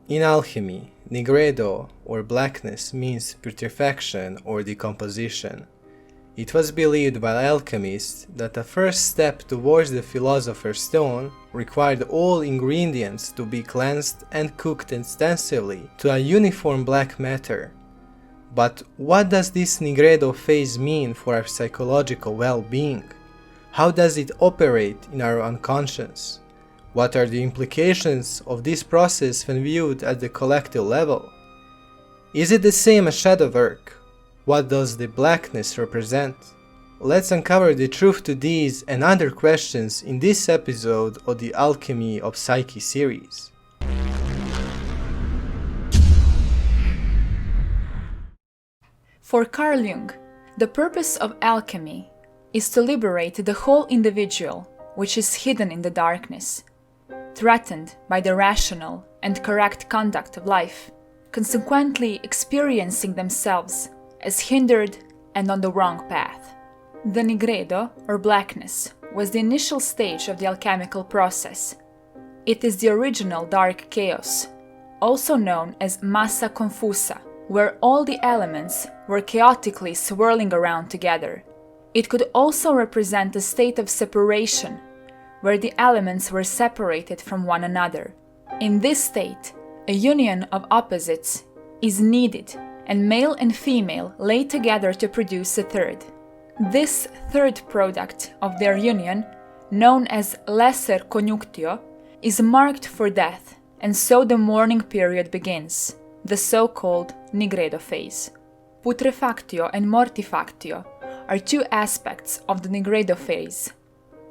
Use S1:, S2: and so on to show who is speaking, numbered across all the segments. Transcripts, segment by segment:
S1: In alchemy, nigredo or blackness means putrefaction or decomposition. It was believed by alchemists that the first step towards the philosopher's stone required all ingredients to be cleansed and cooked extensively to a uniform black matter. But what does this nigredo phase mean for our psychological well-being? How does it operate in our unconscious? What are the implications of this process when viewed at the collective level? Is it the same as shadow work? What does the blackness represent? Let's uncover the truth to these and other questions in this episode of the Alchemy of Psyche series.
S2: For Carl Jung, the purpose of alchemy is to liberate the whole individual, which is hidden in the darkness, threatened by the rational and correct conduct of life, consequently experiencing themselves as hindered and on the wrong path. The nigredo, or blackness, was the initial stage of the alchemical process. It is the original dark chaos, also known as massa confusa, where all the elements were chaotically swirling around together. It could also represent a state of separation, where the elements were separated from one another. In this state, a union of opposites is needed, and male and female lay together to produce a third. This third product of their union, known as lesser conjunctio, is marked for death, and so the mourning period begins, the so-called nigredo phase. Putrefactio and mortifactio are two aspects of the nigredo phase,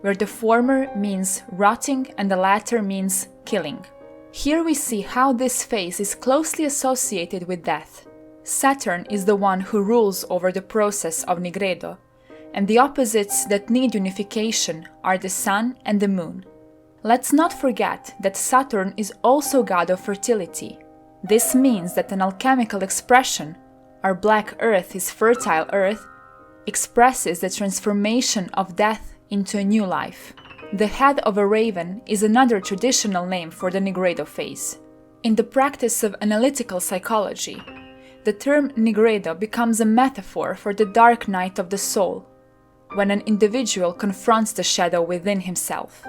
S2: where the former means rotting and the latter means killing. Here we see how this phase is closely associated with death. Saturn is the one who rules over the process of nigredo, and the opposites that need unification are the sun and the moon. Let's not forget that Saturn is also god of fertility. This means that an alchemical expression, our black earth is fertile earth, expresses the transformation of death into a new life. The head of a raven is another traditional name for the nigredo phase. In the practice of analytical psychology, the term nigredo becomes a metaphor for the dark night of the soul, when an individual confronts the shadow within himself.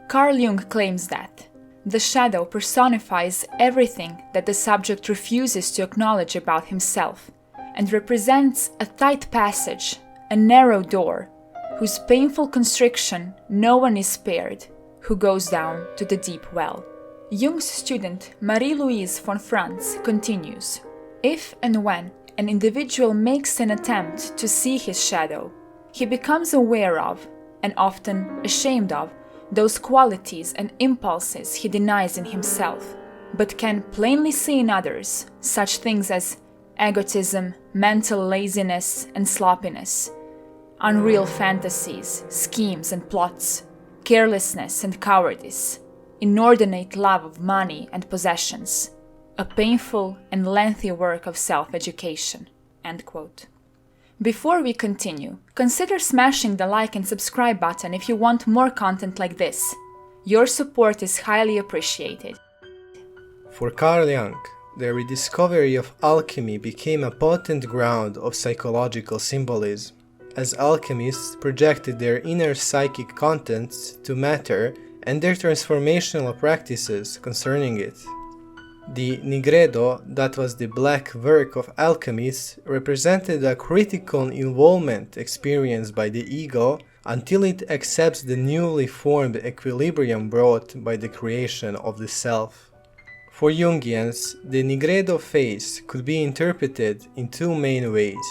S2: Carl Jung claims that the shadow personifies everything that the subject refuses to acknowledge about himself, and represents a tight passage, a narrow door, whose painful constriction no one is spared, who goes down to the deep well. Jung's student Marie-Louise von Franz continues, if and when an individual makes an attempt to see his shadow, he becomes aware of, and often ashamed of, those qualities and impulses he denies in himself, but can plainly see in others, such things as egotism, mental laziness and sloppiness, unreal fantasies, schemes and plots, carelessness and cowardice, inordinate love of money and possessions, a painful and lengthy work of self-education." End quote. Before we continue, consider smashing the like and subscribe button if you want more content like this. Your support is highly appreciated.
S1: For Carl Jung, the rediscovery of alchemy became a potent ground of psychological symbolism, as alchemists projected their inner psychic contents to matter and their transformational practices concerning it. The nigredo, that was the black work of alchemists, represented a critical involvement experienced by the ego until it accepts the newly formed equilibrium brought by the creation of the self. For Jungians, the nigredo phase could be interpreted in two main ways.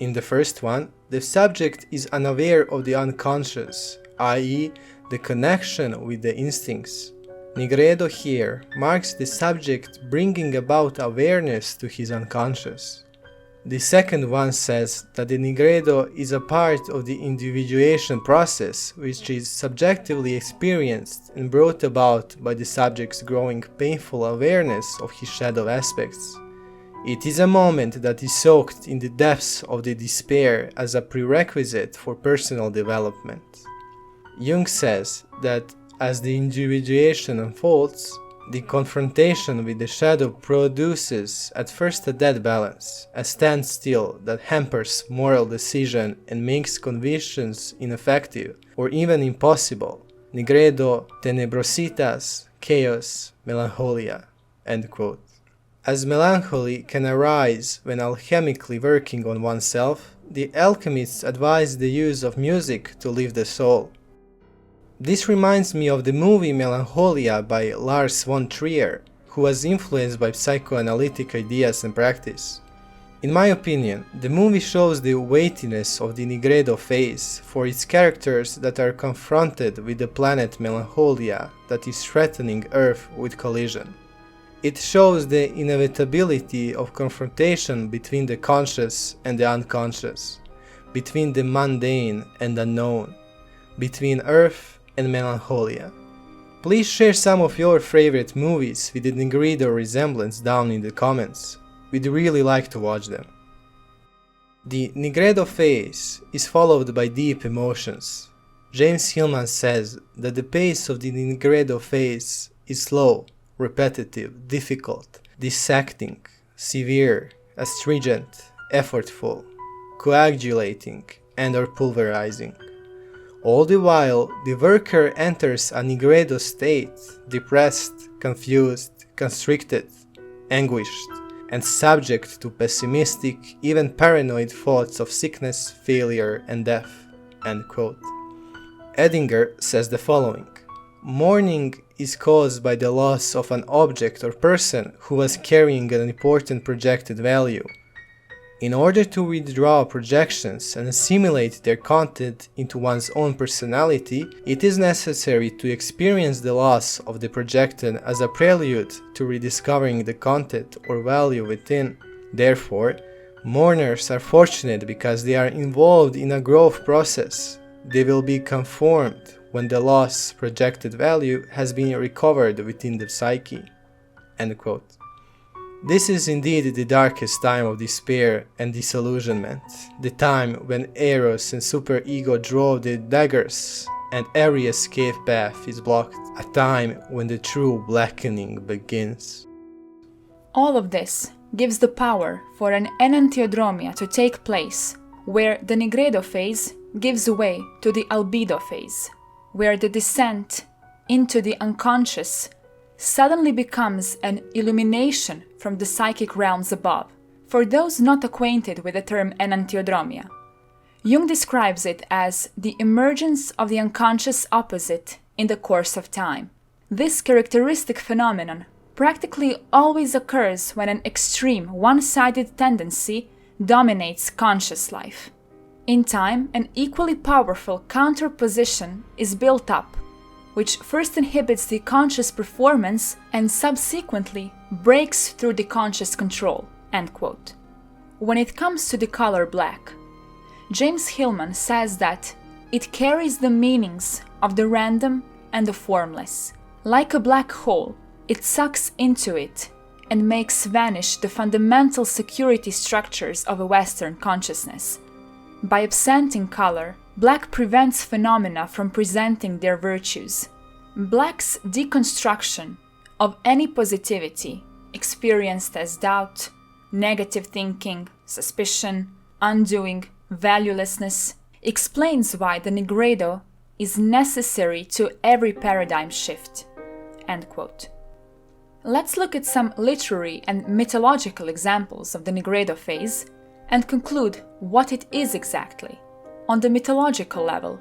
S1: In the first one, the subject is unaware of the unconscious, i.e., the connection with the instincts. Nigredo here marks the subject bringing about awareness to his unconscious. The second one says that the nigredo is a part of the individuation process, which is subjectively experienced and brought about by the subject's growing painful awareness of his shadow aspects. It is a moment that is soaked in the depths of the despair as a prerequisite for personal development. Jung says that as the individuation unfolds, The confrontation with the shadow produces at first a dead balance, a standstill that hampers moral decision and makes convictions ineffective or even impossible. Nigredo tenebrositas, chaos, melancholia. End quote. As melancholy can arise when alchemically working on oneself, the alchemists advise the use of music to lift the soul. This reminds me of the movie Melancholia by Lars von Trier, who was influenced by psychoanalytic ideas and practice. In my opinion, the movie shows the weightiness of the Nigredo phase for its characters that are confronted with the planet Melancholia that is threatening Earth with collision. It shows the inevitability of confrontation between the conscious and the unconscious, between the mundane and unknown, between Earth and Melancholia. Please share some of your favorite movies with the Nigredo resemblance down in the comments. We'd really like to watch them. The Nigredo phase is followed by deep emotions. James Hillman says that the pace of the Nigredo phase is slow, repetitive, difficult, dissecting, severe, astringent, effortful, coagulating, and/or pulverizing. All the while, the worker enters a Nigredo state, depressed, confused, constricted, anguished, and subject to pessimistic, even paranoid thoughts of sickness, failure, and death. End quote. Edinger says the following: mourning is caused by the loss of an object or person who was carrying an important projected value. In order to withdraw projections and assimilate their content into one's own personality, it is necessary to experience the loss of the projected as a prelude to rediscovering the content or value within. Therefore, mourners are fortunate because they are involved in a growth process. They will be conformed when the lost projected value has been recovered within the psyche. End quote. This is indeed the darkest time of despair and disillusionment, the time when Eros and superego draw their daggers and every escape path is blocked, a time when the true blackening begins.
S2: All of this gives the power for an enantiodromia to take place, where the Nigredo phase gives way to the albedo phase, where the descent into the unconscious suddenly becomes an illumination from the psychic realms above. For those not acquainted with the term enantiodromia, Jung describes it as the emergence of the unconscious opposite in the course of time. This characteristic phenomenon practically always occurs when an extreme one-sided tendency dominates conscious life. In time, an equally powerful counterposition is built up, which first inhibits the conscious performance and subsequently breaks through the conscious control. End quote. When it comes to the color black, James Hillman says that it carries the meanings of the random and the formless. Like a black hole, it sucks into it and makes vanish the fundamental security structures of a Western consciousness. By absenting color, black prevents phenomena from presenting their virtues. Black's deconstruction of any positivity experienced as doubt, negative thinking, suspicion, undoing, valuelessness explains why the Nigredo is necessary to every paradigm shift. End quote. Let's look at some literary and mythological examples of the Nigredo phase and conclude what it is exactly. On the mythological level,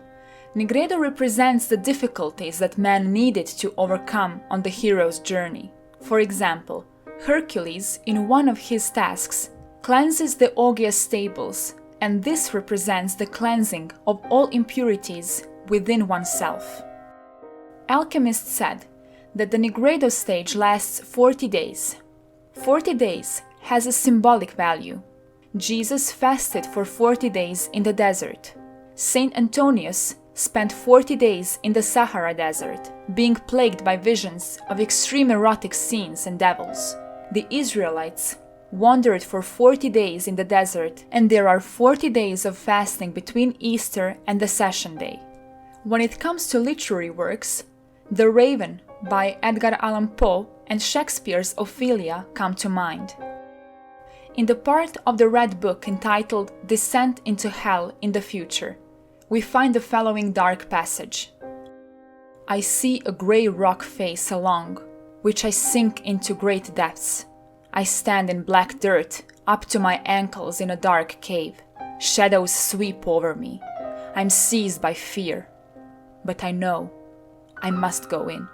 S2: Nigredo represents the difficulties that man needed to overcome on the hero's journey. For example, Hercules, in one of his tasks, cleanses the Augeas stables, and this represents the cleansing of all impurities within oneself. Alchemists said that the Nigredo stage lasts 40 days. 40 days has a symbolic value. Jesus fasted for 40 days in the desert. Saint Antonius spent 40 days in the Sahara Desert, being plagued by visions of extreme erotic scenes and devils. The Israelites wandered for 40 days in the desert, and there are 40 days of fasting between Easter and the Session Day. When it comes to literary works, The Raven by Edgar Allan Poe and Shakespeare's Ophelia come to mind. In the part of the Red Book entitled Descent into Hell in the Future, we find the following dark passage. I see a grey rock face along, which I sink into great depths. I stand in black dirt, up to my ankles in a dark cave. Shadows sweep over me. I'm seized by fear. But I know I must go in.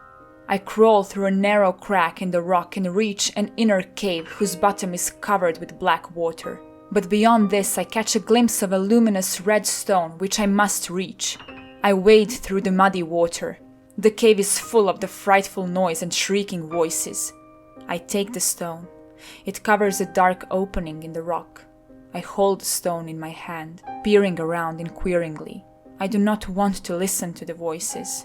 S2: I crawl through a narrow crack in the rock and reach an inner cave whose bottom is covered with black water. But beyond this I catch a glimpse of a luminous red stone which I must reach. I wade through the muddy water. The cave is full of the frightful noise and shrieking voices. I take the stone. It covers a dark opening in the rock. I hold the stone in my hand, peering around inquiringly. I do not want to listen to the voices.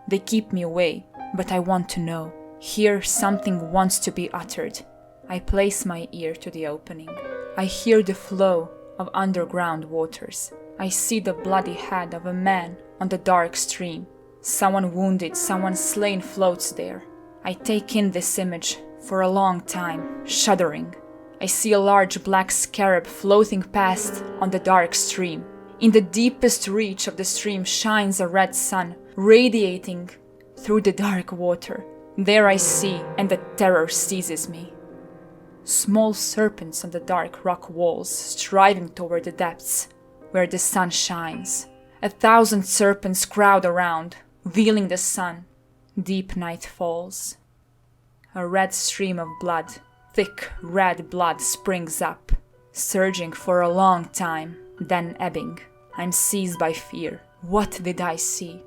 S2: They keep me away, but I want to know. Here something wants to be uttered. I place my ear to the opening. I hear the flow of underground waters. I see the bloody head of a man on the dark stream. Someone wounded, someone slain floats there. I take in this image for a long time, shuddering. I see a large black scarab floating past on the dark stream. In the deepest reach of the stream shines a red sun, radiating through the dark water. There I see, and the terror seizes me. Small serpents on the dark rock walls, striving toward the depths, where the sun shines. 1,000 serpents crowd around, veiling the sun. Deep night falls. A red stream of blood, thick red blood springs up, surging for a long time, then ebbing. I'm seized by fear. What did I see?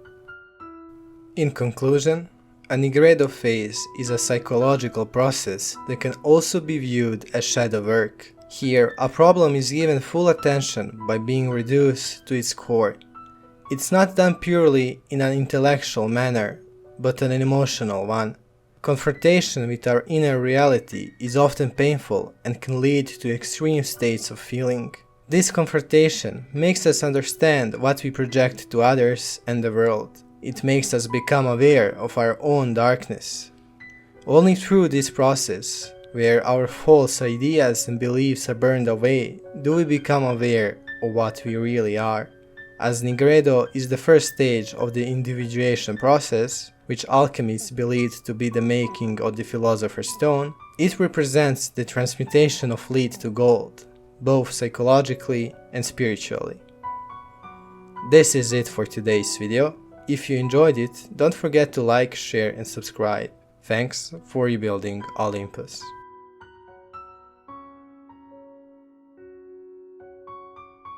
S1: In conclusion, a Nigredo phase is a psychological process that can also be viewed as shadow work. Here, a problem is given full attention by being reduced to its core. It's not done purely in an intellectual manner, but an emotional one. Confrontation with our inner reality is often painful and can lead to extreme states of feeling. This confrontation makes us understand what we project to others and the world. It makes us become aware of our own darkness. Only through this process, where our false ideas and beliefs are burned away, do we become aware of what we really are. As Nigredo is the first stage of the individuation process, which alchemists believe to be the making of the Philosopher's Stone, it represents the transmutation of lead to gold, both psychologically and spiritually. This is it for today's video. If you enjoyed it, don't forget to like, share and subscribe. Thanks for rebuilding Olympus.